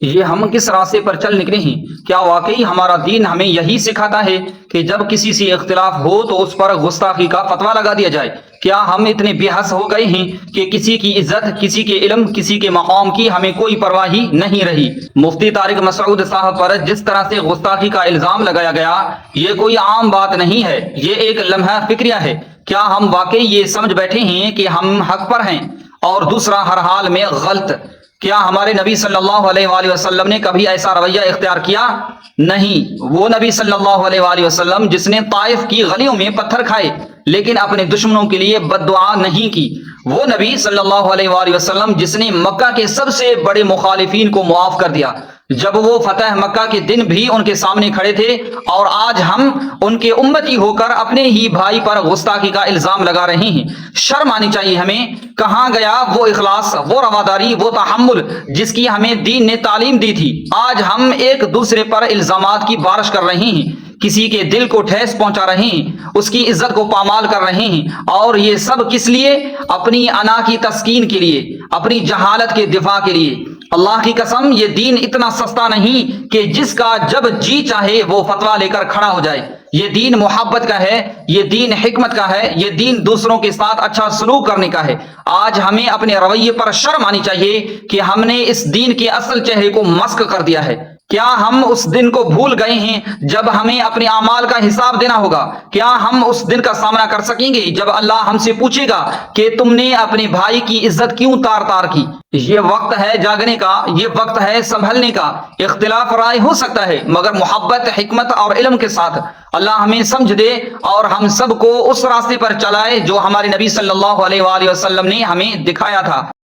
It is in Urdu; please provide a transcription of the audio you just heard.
یہ ہم کس راستے پر چل نکلے ہیں؟ کیا واقعی ہمارا دین ہمیں یہی سکھاتا ہے کہ جب کسی سے اختلاف ہو تو اس پر گستاخی کا فتویٰ لگا دیا جائے؟ کیا ہم اتنے بے حس ہو گئے ہیں کہ کسی کی عزت، کسی کے علم، کسی کے مقام کی ہمیں کوئی پرواہ ہی نہیں رہی؟ مفتی طارق مسعود صاحب پر جس طرح سے گستاخی کا الزام لگایا گیا، یہ کوئی عام بات نہیں ہے، یہ ایک لمحہ فکریہ ہے۔ کیا ہم واقعی یہ سمجھ بیٹھے ہیں کہ ہم حق پر ہیں اور دوسرا ہر حال میں غلط؟ کیا ہمارے نبی صلی اللہ علیہ وآلہ وسلم نے کبھی ایسا رویہ اختیار کیا؟ نہیں، وہ نبی صلی اللہ علیہ وآلہ وسلم جس نے طائف کی گلیوں میں پتھر کھائے لیکن اپنے دشمنوں کے لیے بد دعا نہیں کی، وہ نبی صلی اللہ علیہ وآلہ وسلم جس نے مکہ کے سب سے بڑے مخالفین کو معاف کر دیا جب وہ فتح مکہ کے دن بھی ان کے سامنے کھڑے تھے، اور آج ہم ان کے امتی ہو کر اپنے ہی بھائی پر گستاخی کا الزام لگا رہے ہیں۔ شرم آنی چاہیے ہمیں۔ کہاں گیا وہ اخلاص، وہ رواداری، وہ تحمل جس کی ہمیں دین نے تعلیم دی تھی؟ آج ہم ایک دوسرے پر الزامات کی بارش کر رہے ہیں، کسی کے دل کو ٹھیس پہنچا رہے ہیں، اس کی عزت کو پامال کر رہے ہیں، اور یہ سب کس لیے؟ اپنی انا کی تسکین کے لیے، اپنی جہالت کے دفاع کے لیے۔ اللہ کی قسم، یہ دین اتنا سستا نہیں کہ جس کا جب جی چاہے وہ فتویٰ لے کر کھڑا ہو جائے۔ یہ دین محبت کا ہے، یہ دین حکمت کا ہے، یہ دین دوسروں کے ساتھ اچھا سلوک کرنے کا ہے۔ آج ہمیں اپنے رویے پر شرم آنی چاہیے کہ ہم نے اس دین کے اصل چہرے کو مسخ کر دیا ہے۔ کیا ہم اس دن کو بھول گئے ہیں جب ہمیں اپنے اعمال کا حساب دینا ہوگا؟ کیا ہم اس دن کا سامنا کر سکیں گے جب اللہ ہم سے پوچھے گا کہ تم نے اپنے بھائی کی عزت کیوں تار تار کی؟ یہ وقت ہے جاگنے کا، یہ وقت ہے سنبھلنے کا۔ اختلاف رائے ہو سکتا ہے مگر محبت، حکمت اور علم کے ساتھ۔ اللہ ہمیں سمجھ دے اور ہم سب کو اس راستے پر چلائے جو ہمارے نبی صلی اللہ علیہ وآلہ وسلم نے ہمیں دکھایا تھا۔